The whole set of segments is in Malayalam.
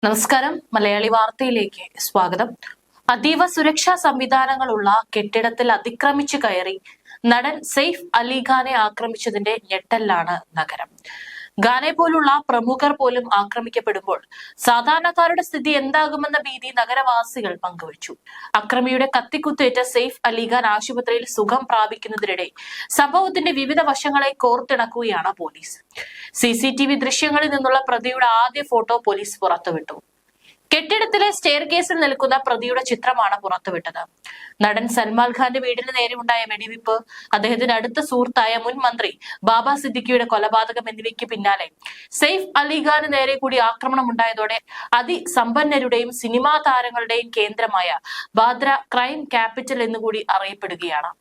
നമസ്കാരം. മലയാളി വാർത്തയിലേക്ക് സ്വാഗതം. അതീവ സുരക്ഷാ സംവിധാനങ്ങളുള്ള കെട്ടിടത്തിൽ അതിക്രമിച്ചു കയറി നടൻ സെയ്ഫ് അലിഖാനെ ആക്രമിച്ചതിന്റെ ഞെട്ടലിലാണ് നഗരം. ഖാനെ പോലുള്ള പ്രമുഖർ പോലും ആക്രമിക്കപ്പെടുമ്പോൾ സാധാരണക്കാരുടെ സ്ഥിതി എന്താകുമെന്ന ഭീതി നഗരവാസികൾ പങ്കുവച്ചു. അക്രമിയുടെ കത്തിക്കുത്തേറ്റ സെയ്ഫ് അലിഖാൻ ആശുപത്രിയിൽ സുഖം പ്രാപിക്കുന്നതിനിടെ സംഭവത്തിന്റെ വിവിധ വശങ്ങളെ കോർത്തിണക്കുകയാണ് പോലീസ്. CCTV ദൃശ്യങ്ങളിൽ നിന്നുള്ള പ്രതിയുടെ ആദ്യ ഫോട്ടോ പോലീസ് പുറത്തുവിട്ടു. കെട്ടിടത്തിലെ സ്റ്റെയർ കേസിൽ നിൽക്കുന്ന പ്രതിയുടെ ചിത്രമാണ് പുറത്തുവിട്ടത്. നടൻ സൽമാൻ ഖാന്റെ വീടിന് നേരെ ഉണ്ടായ വെടിവെപ്പ്, അദ്ദേഹത്തിന്റെ അടുത്ത സുഹൃത്തായ മുൻ മന്ത്രി ബാബ സിദ്ദിഖിയുടെ കൊലപാതകം എന്നിവയ്ക്ക് പിന്നാലെ സെയ്ഫ് അലിഖാന് നേരെ കൂടി ആക്രമണം ഉണ്ടായതോടെ അതിസമ്പന്നരുടെയും സിനിമാ താരങ്ങളുടെയും കേന്ദ്രമായ ബാന്ദ്ര ക്രൈം ക്യാപിറ്റൽ എന്നുകൂടി അറിയപ്പെടുകയാണ്.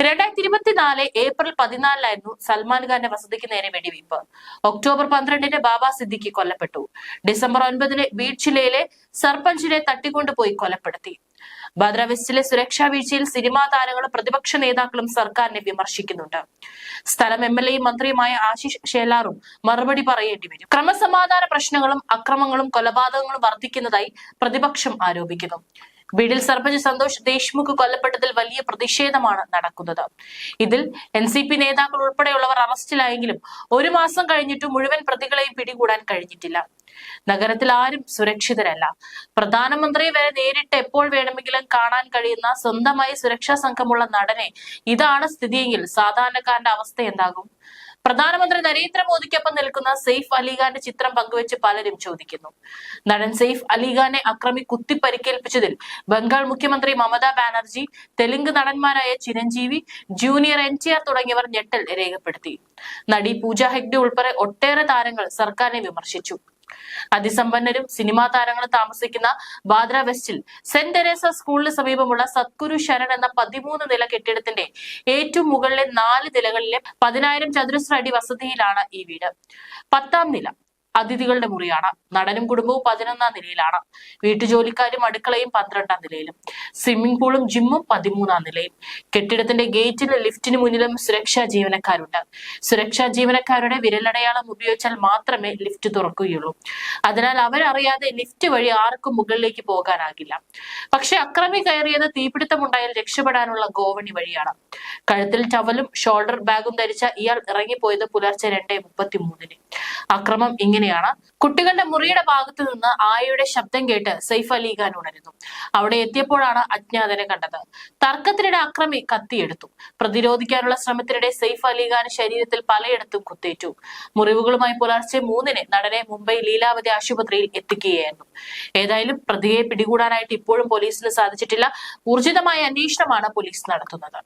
2024 ഏപ്രിൽ 14 സൽമാൻ ഖാന്റെ വസതിക്ക് നേരെ വെടിവെയ്പ്. ഒക്ടോബർ 12 ബാബ സിദ്ദിഖി കൊല്ലപ്പെട്ടു. ഡിസംബർ 9 ബീഡ് ജില്ലയിലെ സർപഞ്ചിനെ തട്ടിക്കൊണ്ടുപോയി കൊലപ്പെടുത്തി. ബാന്ദ്ര വെസ്റ്റിലെ സുരക്ഷാ വീഴ്ചയിൽ സിനിമാ താരങ്ങളും പ്രതിപക്ഷ നേതാക്കളും സർക്കാരിനെ വിമർശിക്കുന്നുണ്ട്. സ്ഥലം MLA മന്ത്രിയുമായ ആശിഷ് ഷെലാറും മറുപടി പറയേണ്ടി വരും. ക്രമസമാധാന പ്രശ്നങ്ങളും അക്രമങ്ങളും കൊലപാതകങ്ങളും വർദ്ധിക്കുന്നതായി പ്രതിപക്ഷം ആരോപിക്കുന്നു. ബീഡിൽ സർപഞ്ച് സന്തോഷ് ദേശ്മുഖ് കൊല്ലപ്പെട്ടതിൽ വലിയ പ്രതിഷേധമാണ് നടക്കുന്നത്. ഇതിൽ NCP നേതാക്കൾ ഉൾപ്പെടെയുള്ളവർ അറസ്റ്റിലായെങ്കിലും 1 മാസം കഴിഞ്ഞിട്ടും മുഴുവൻ പ്രതികളെയും പിടികൂടാൻ കഴിഞ്ഞിട്ടില്ല. നഗരത്തിൽ ആരും സുരക്ഷിതരല്ല. പ്രധാനമന്ത്രിയെ വരെ നേരിട്ട് എപ്പോൾ വേണമെങ്കിലും കാണാൻ കഴിയുന്ന സ്വന്തമായി സുരക്ഷാ സംഘമുള്ള നടനെ ഇതാണ് സ്ഥിതിയെങ്കിൽ സാധാരണക്കാരന്റെ അവസ്ഥ എന്താകും? പ്രധാനമന്ത്രി നരേന്ദ്രമോദിക്കൊപ്പം നിൽക്കുന്ന സെയ്ഫ് അലിഖാന്റെ ചിത്രം പങ്കുവെച്ച് പലരും ചോദിക്കുന്നു. നടൻ സെയ്ഫ് അലിഖാനെ അക്രമി കുത്തിപ്പരിക്കേൽപ്പിച്ചതിൽ ബംഗാൾ മുഖ്യമന്ത്രി മമതാ ബാനർജി, തെലുങ്ക് നടന്മാരായ ചിരഞ്ജീവി, ജൂനിയർ NTR തുടങ്ങിയവർ ഞെട്ടൽ രേഖപ്പെടുത്തി. നടി പൂജ ഹെഗ്ഡെ ഉൾപ്പെടെ ഒട്ടേറെ താരങ്ങൾ സർക്കാരിനെ വിമർശിച്ചു. അതിസമ്പന്നരും സിനിമാ താരങ്ങളും താമസിക്കുന്ന ബാന്ദ്ര വെസ്റ്റിൽ സെന്റ് തെരേസ സ്കൂളിന് സമീപമുള്ള സദ്ഗുരു ശരൺ എന്ന 13 നില കെട്ടിടത്തിന്റെ ഏറ്റവും മുകളിലെ 4 നിലകളിലെ 10,000 ചതുരശ്ര അടി വസതിയിലാണ് ഈ വീട്. 10ാം നില അതിഥികളുടെ മുറിയാണ്. നടനും കുടുംബവും 11ാം നിലയിലാണ്. വീട്ടുജോലിക്കാരും അടുക്കളയും 12ാം നിലയിലും. സ്വിമ്മിംഗ് പൂളും ജിമ്മും 13ാം നിലയും. കെട്ടിടത്തിന്റെ ഗേറ്റിലും ലിഫ്റ്റിന് മുന്നിലും സുരക്ഷാ ജീവനക്കാരുണ്ട്. സുരക്ഷാ ജീവനക്കാരുടെ വിരലടയാളം ഉപയോഗിച്ചാൽ മാത്രമേ ലിഫ്റ്റ് തുറക്കുകയുള്ളൂ. അതിനാൽ അവരറിയാതെ ലിഫ്റ്റ് വഴി ആർക്കും മുകളിലേക്ക് പോകാനാകില്ല. പക്ഷെ അക്രമി കയറിയത് തീപിടുത്തമുണ്ടായാൽ രക്ഷപ്പെടാനുള്ള ഗോവണി വഴിയാണ്. കഴുത്തിൽ ടവലും ഷോൾഡർ ബാഗും ധരിച്ച ഇയാൾ ഇറങ്ങിപ്പോയത് പുലർച്ചെ 2:33. അക്രമം ഇങ്ങനെയാണ്. കുട്ടികളുടെ മുറിയുടെ ഭാഗത്ത് നിന്ന് ആയയുടെ ശബ്ദം കേട്ട് സെയ്ഫ് അലിഖാൻ ഉണരുന്നു. അവിടെ എത്തിയപ്പോഴാണ് അജ്ഞാതനെ കണ്ടത്. തർക്കത്തിനിടെ അക്രമി കത്തിയെടുത്തു. പ്രതിരോധിക്കാനുള്ള ശ്രമത്തിനിടെ സെയ്ഫ് അലിഖാൻ ശരീരത്തിൽ പലയിടത്തും കുത്തേറ്റു. മുറിവുകളുമായി പുലർച്ചെ 3 നടനെ മുംബൈ ലീലാവതി ആശുപത്രിയിൽ എത്തിക്കുകയായിരുന്നു. ഏതായാലും പ്രതിയെ പിടികൂടാനായിട്ട് ഇപ്പോഴും പോലീസിന് സാധിച്ചിട്ടില്ല. ഊർജിതമായ അന്വേഷണമാണ് പോലീസ് നടത്തുന്നത്.